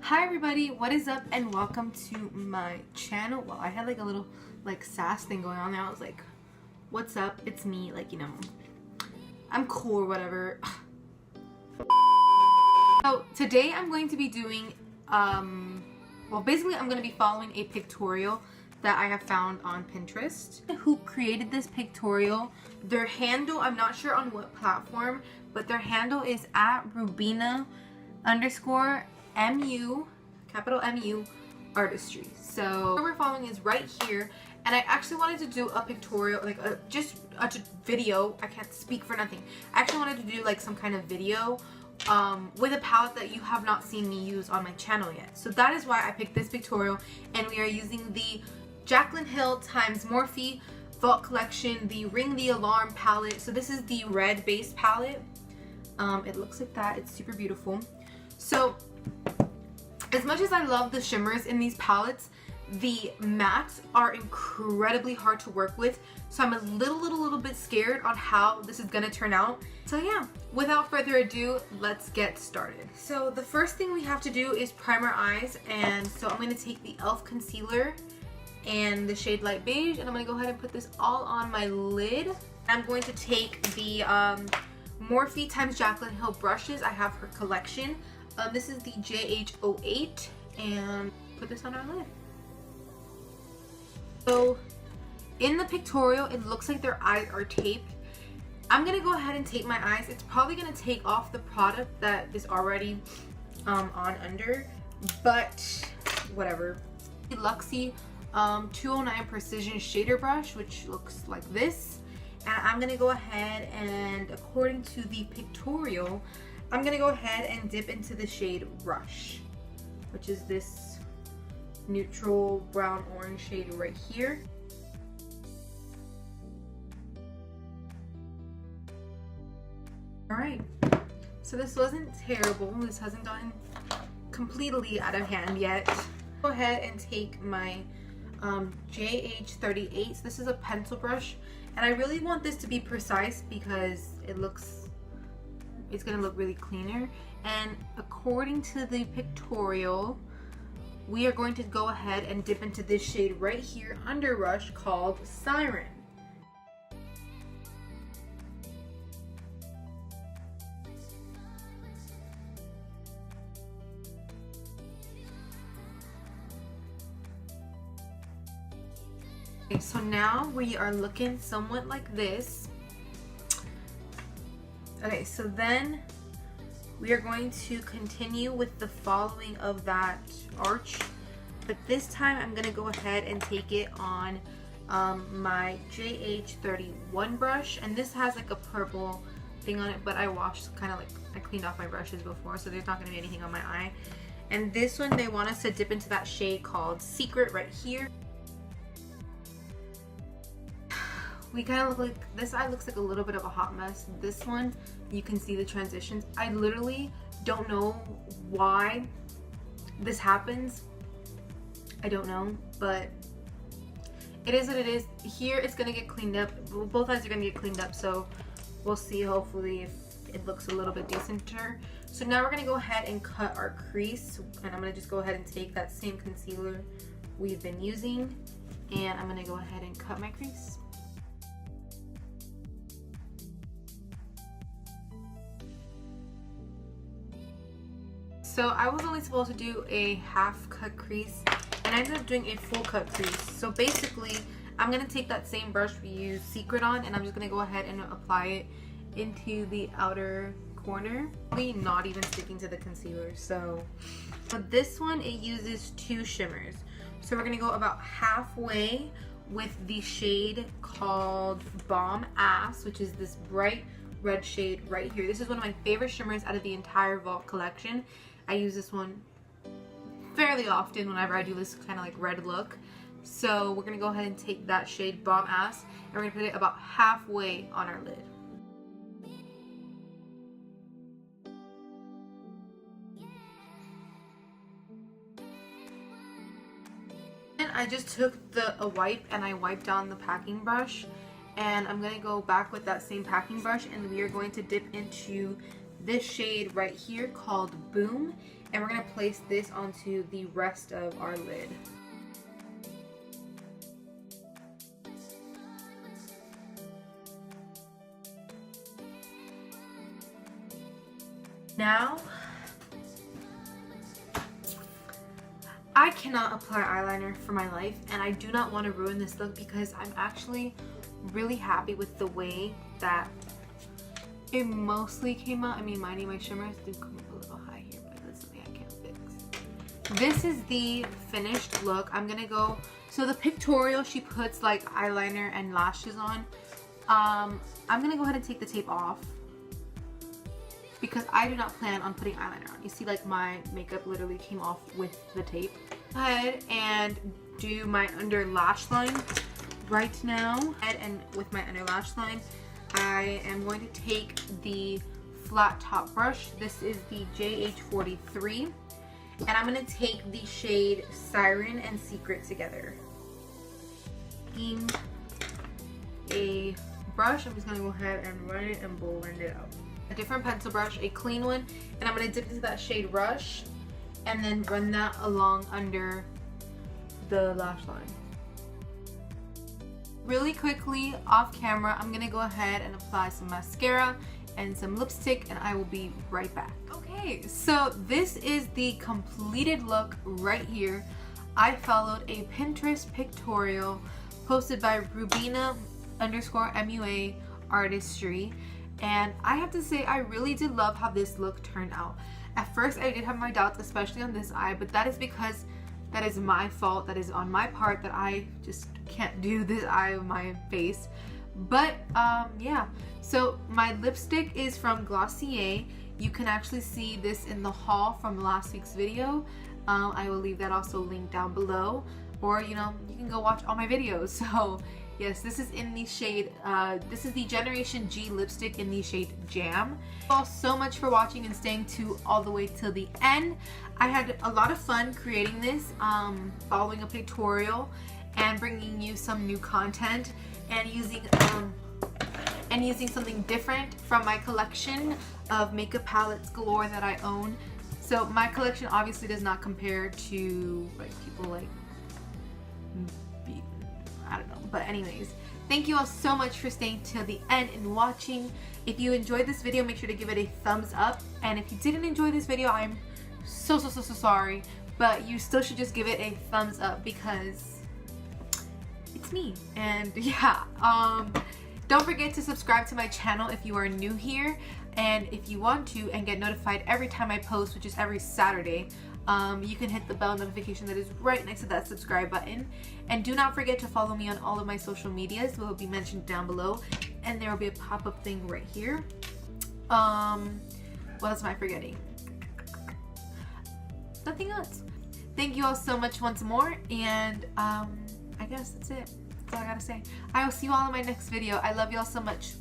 Hi everybody, what is up and welcome to my channel. Well, I had like a little sass thing going on there. I was like, what's up? It's me, I'm cool or whatever. So today I'm going to be doing well, basically I'm going to be following a pictorial that I have found on Pinterest. Who created this pictorial? Their handle, I'm not sure on what platform, but their handle is at Rubina_MU, capital MU, artistry. So what we're following is right here, and I actually wanted to do a pictorial, just a video. I can't speak for nothing. I actually wanted to do like some kind of video with a palette that you have not seen me use on my channel yet. So that is why I picked this pictorial, and we are using the Jaclyn Hill times Morphe Vault Collection, the Ring the Alarm palette. So this is the red base palette. It looks like that. It's super beautiful. So as much as I love the shimmers in these palettes, the mattes are incredibly hard to work with. So I'm a little bit scared on how this is gonna turn out. So yeah, without further ado, let's get started. So the first thing we have to do is prime our eyes, and so I'm gonna take the e.l.f. concealer and the shade Light Beige, and I'm gonna go ahead and put this all on my lid. I'm going to take the Morphe times Jaclyn Hill brushes. I have her collection. This is the JH08, and put this on our lid. So in the pictorial, it looks like their eyes are taped. I'm gonna go ahead and tape my eyes. It's probably gonna take off the product that is already on under, but whatever. The Luxie 209 Precision Shader Brush, which looks like this. And I'm gonna go ahead and, according to the pictorial, I'm gonna go ahead and dip into the shade Rush, which is this neutral brown orange shade right here. Alright, so this wasn't terrible. This hasn't gotten completely out of hand yet. Go ahead and take my JH38. So this is a pencil brush, and I really want this to be precise because it's gonna look really cleaner. And according to the pictorial, we are going to go ahead and dip into this shade right here under Rush called Siren. Okay, so now we are looking somewhat like this. Okay, so then we are going to continue with the following of that arch, but this time I'm gonna go ahead and take it on my JH31 brush, and this has like a purple thing on it, but I washed I cleaned off my brushes before, so there's not gonna be anything on my eye. And this one, they want us to dip into that shade called Secret right here. We kind of look like, this eye looks like a little bit of a hot mess. This one, you can see the transitions. I literally don't know why this happens. I don't know, but it is what it is. Here it's gonna get cleaned up. Both eyes are gonna get cleaned up, so we'll see hopefully if it looks a little bit decenter. So now we're gonna go ahead and cut our crease, and I'm gonna just go ahead and take that same concealer we've been using, and I'm gonna go ahead and cut my crease. So I was only supposed to do a half cut crease, and I ended up doing a full cut crease. So basically, I'm gonna take that same brush we used Secret on, and I'm just gonna go ahead and apply it into the outer corner, not even sticking to the concealer. So this one, it uses two shimmers. So we're gonna go about halfway with the shade called Bomb Ass, which is this bright red shade right here. This is one of my favorite shimmers out of the entire Vault collection. I use this one fairly often whenever I do this kind of like red look. So we're gonna go ahead and take that shade Bomb Ass, and we're gonna put it about halfway on our lid. And I just took a wipe and I wiped down the packing brush, and I'm gonna go back with that same packing brush, and we are going to dip into this shade right here called Boom, And we're going to place this onto the rest of our lid. Now, I cannot apply eyeliner for my life, and I do not want to ruin this look because I'm actually really happy with the way that it mostly came out. I mean, minding my shimmers do come up a little high here, but that's something I can't fix. This is the finished look. I'm gonna go, so the Pictorial, she puts like eyeliner and lashes on. I'm gonna go ahead and take the tape off because I do not plan on putting eyeliner on. You see, like, my makeup literally came off with the tape. Go ahead and do my under lash line right now. And with my under lash line, I am going to take the flat top brush. This is the JH43. And I'm going to take the shade Siren and Secret together. In a brush, I'm just going to go ahead and run it and blend it out. A different pencil brush, a clean one, and I'm going to dip into that shade Rush and then run that along under the lash line. Really quickly, off camera, I'm going to go ahead and apply some mascara and some lipstick, and I will be right back. Okay, so this is the completed look right here. I followed a Pinterest pictorial posted by Rubina_MUA artistry. And I have to say, I really did love how this look turned out. At first, I did have my doubts, especially on this eye, but that is because that is my fault. That is on my part that I just can't do this eye of my face. But yeah, so my lipstick is from Glossier. You can actually see this in the haul from last week's video. I will leave that also linked down below, or you know, you can go watch all my videos. So yes, this is in the shade, this is the Generation G lipstick in the shade Jam. Thank you all so much for watching and staying all the way till the end. I had a lot of fun creating this, following a pictorial and bringing you some new content and using something different from my collection of makeup palettes galore that I own. So my collection obviously does not compare to like people like, I don't know, but anyways, thank you all so much for staying till the end and watching. If you enjoyed this video, make sure to give it a thumbs up, and if you didn't enjoy this video, I'm so sorry, but you still should just give it a thumbs up because it's me. And yeah, don't forget to subscribe to my channel if you are new here, and if you want to and get notified every time I post, which is every Saturday, you can hit the bell notification that is right next to that subscribe button. And do not forget to follow me on all of my social medias. They will be mentioned down below, and there will be a pop-up thing right here. What else am I forgetting? Nothing else. Thank you all so much once more, and I guess that's it. That's all I gotta say. I will see you all in my next video. I love you all so much.